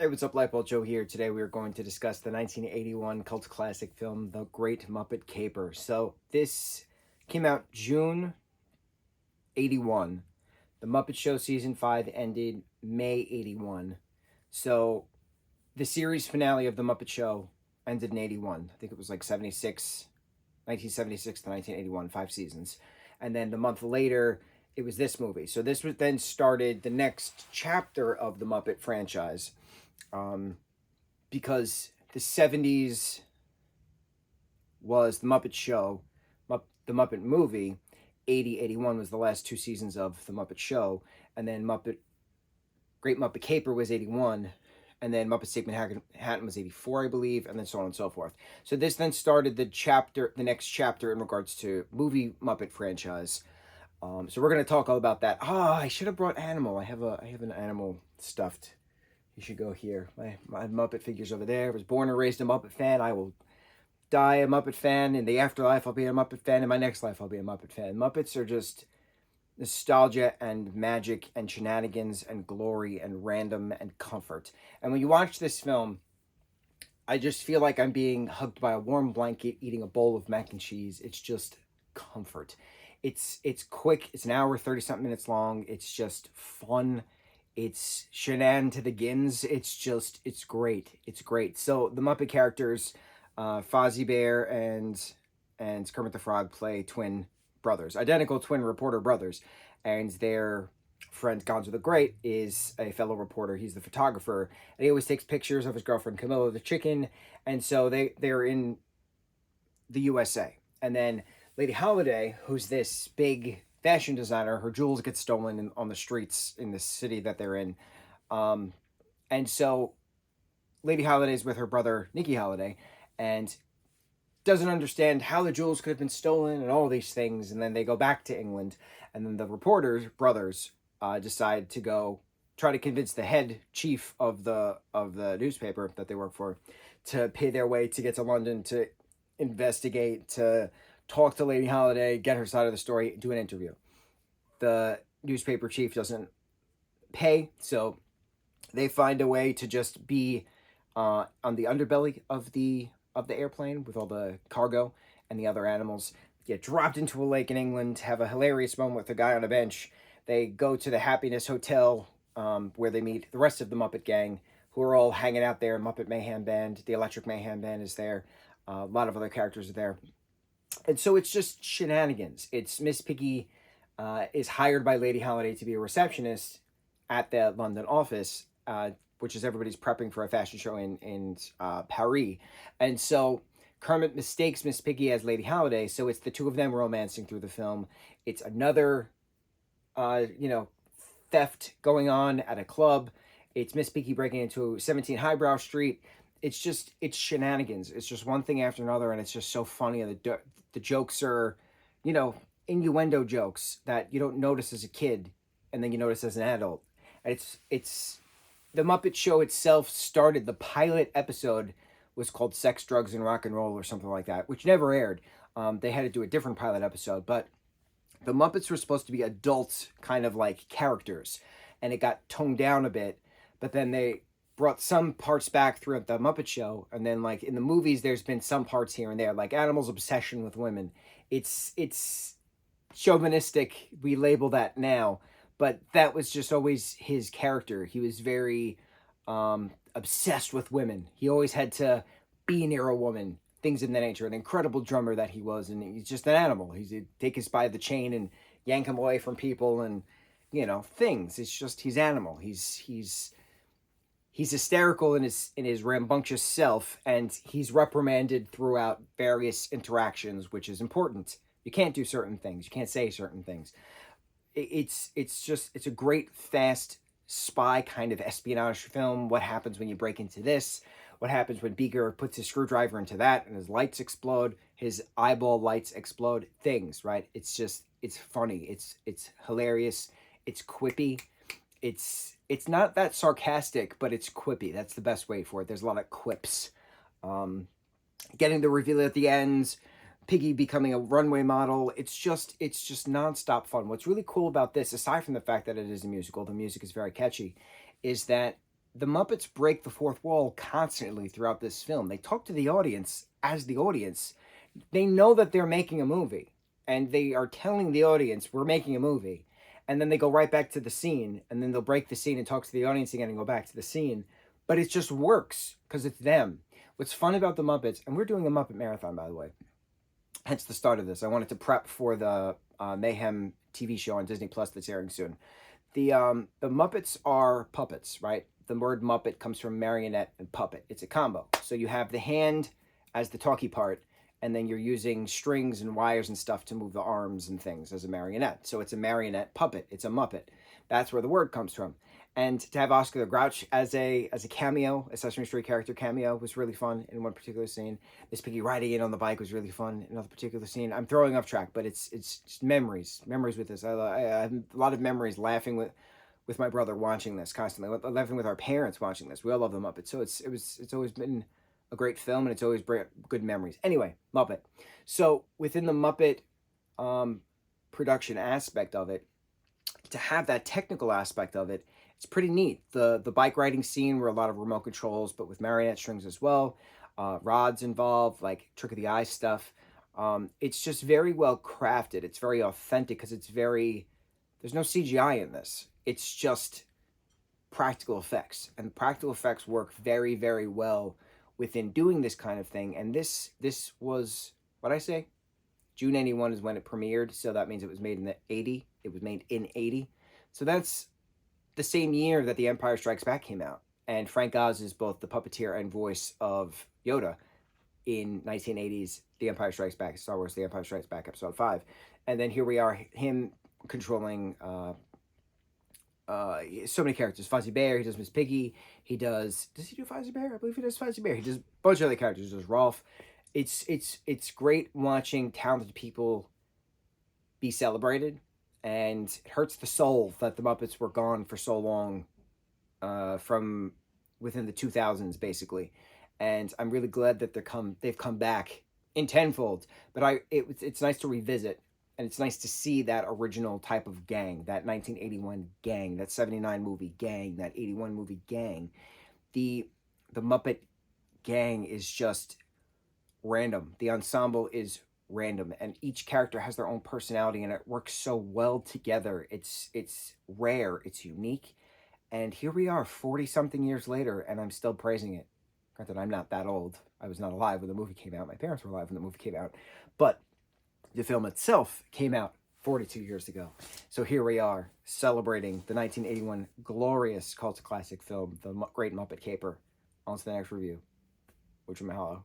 Hey, what's up, lightboltjoe here. Today we are going to discuss the 1981 cult classic film, The Great Muppet Caper. So this came out June 81. The Muppet Show Season 5 ended May 81. So the series finale of The Muppet Show ended in 81. I think it was like 1976 to 1981, 5 seasons. And then the month later, it was this movie. So this was then started the next chapter of the Muppet franchise. Because the 70s was the Muppet Show, the Muppet movie. 81 was the last 2 seasons of the Muppet Show, and then Great Muppet Caper was 81, and then Muppet Take Manhattan was 84, I believe, and then so on and so forth. So this then started the next chapter in regards to movie Muppet franchise. So we're gonna talk all about that. I should have brought Animal. I have an animal stuffed. You should go here. My Muppet figure's over there. I was born and raised a Muppet fan. I will die a Muppet fan. In the afterlife, I'll be a Muppet fan. In my next life, I'll be a Muppet fan. Muppets are just nostalgia and magic and shenanigans and glory and random and comfort. And when you watch this film, I just feel like I'm being hugged by a warm blanket, eating a bowl of mac and cheese. It's just comfort. It's quick. It's an hour, 30-something minutes long. It's just fun. It's shenan to the gins. It's great. It's great. So the Muppet characters, Fozzie Bear and Kermit the Frog, play twin brothers, identical twin reporter brothers, and their friend Gonzo the Great is a fellow reporter. He's the photographer, and he always takes pictures of his girlfriend Camilla the chicken. And so they're in the USA, and then Lady Holiday, who's this big fashion designer, her jewels get stolen on the streets in the city that they're in. And so Lady Holiday's with her brother, Nicky Holiday, and doesn't understand how the jewels could have been stolen and all these things. And then they go back to England, and then the reporters, brothers, decide to go try to convince the head chief of the newspaper that they work for to pay their way to get to London to investigate, to talk to Lady Holiday, get her side of the story, do an interview. The newspaper chief doesn't pay, so they find a way to just be on the underbelly of the airplane with all the cargo and the other animals. Get dropped into a lake in England, have a hilarious moment with a guy on a bench. They go to the Happiness Hotel, where they meet the rest of the Muppet gang, who are all hanging out there. Muppet Mayhem Band, the Electric Mayhem Band is there. A lot of other characters are there. And so it's just shenanigans. It's Miss Piggy is hired by Lady Holiday to be a receptionist at the London office, which is everybody's prepping for a fashion show in Paris. And so Kermit mistakes Miss Piggy as Lady Holiday, so it's the two of them romancing through the film. It's another, theft going on at a club. It's Miss Piggy breaking into 17 Highbrow Street. It's shenanigans. It's just one thing after another, and it's just so funny. And the jokes are, innuendo jokes that you don't notice as a kid, and then you notice as an adult. And it's the Muppet Show itself started. The pilot episode was called "Sex, Drugs, and Rock and Roll" or something like that, which never aired. They had to do a different pilot episode, but the Muppets were supposed to be adult kind of like characters, and it got toned down a bit. But then they brought some parts back throughout the Muppet Show, and then like in the movies, there's been some parts here and there, like Animal's obsession with women. It's chauvinistic. We label that now, but that was just always his character. He was very obsessed with women. He always had to be near a woman, things of that nature. An incredible drummer that he was, and he's just an animal. He'd take us by the chain and yank him away from people, and things. It's just he's animal. He's hysterical in his rambunctious self, and he's reprimanded throughout various interactions, which is important. You can't do certain things. You can't say certain things. It's a great, fast spy kind of espionage film. What happens when you break into this? What happens when Beaker puts his screwdriver into that and his lights explode? His eyeball lights explode. Things, right? It's funny. It's hilarious. It's quippy. It's not that sarcastic, but it's quippy. That's the best way for it. There's a lot of quips. Getting the reveal at the end, Piggy becoming a runway model. It's just nonstop fun. What's really cool about this, aside from the fact that it is a musical, the music is very catchy, is that the Muppets break the fourth wall constantly throughout this film. They talk to the audience as the audience. They know that they're making a movie, and they are telling the audience, we're making a movie. And then they go right back to the scene, and then they'll break the scene and talk to the audience again and go back to the scene. But it just works because it's them. What's fun about the Muppets, and we're doing a Muppet marathon, by the way, hence the start of this. I wanted to prep for the Mayhem TV show on Disney Plus that's airing soon. The Muppets are puppets, right? The word Muppet comes from marionette and puppet. It's a combo. So you have the hand as the talky part, and then you're using strings and wires and stuff to move the arms and things as a marionette. So it's a marionette puppet. It's a Muppet. That's where the word comes from. And to have Oscar the Grouch as a cameo, a Sesame Street character cameo, was really fun in one particular scene. Miss Piggy riding in on the bike was really fun in another particular scene. I'm throwing off track, but it's just memories with this. I have a lot of memories laughing with my brother watching this constantly, laughing with our parents watching this. We all love the Muppets, so it's always been a great film, and it's always good memories. Anyway, Muppet. So within the Muppet production aspect of it, to have that technical aspect of it, it's pretty neat. The bike riding scene were a lot of remote controls, but with marionette strings as well. Rods involved, like trick of the eye stuff. It's just very well crafted. It's very authentic because there's no CGI in this. It's just practical effects, and practical effects work very, very well within doing this kind of thing. And this was, what I say, June 81 is when it premiered, so that means it was made in 80. It was made in 80. So that's the same year that The Empire Strikes Back came out. And Frank Oz is both the puppeteer and voice of Yoda in 1980's The Empire Strikes Back, Star Wars The Empire Strikes Back, Episode 5. And then here we are, him controlling so many characters. Fozzie Bear, he does Miss Piggy, he does he do Fozzie Bear? I believe he does Fozzie Bear. He does a bunch of other characters. He does Rolf. It's great watching talented people be celebrated, and it hurts the soul that the Muppets were gone for so long, from within the 2000s basically. And I'm really glad that they've come back in tenfold. But it's nice to revisit, and it's nice to see that original type of gang, that 1981 gang, that 79 movie gang, that 81 movie gang. The Muppet gang is just random. The ensemble is random, and each character has their own personality, and it works so well together. It's rare, it's unique, and here we are 40 something years later, and I'm still praising it. Granted, I'm not that old. I was not alive when the movie came out. My parents were alive when the movie came out, but the film itself came out 42 years ago. So here we are celebrating the 1981 glorious cult classic film, The Great Muppet Caper. On to the next review. Mucho mahalo.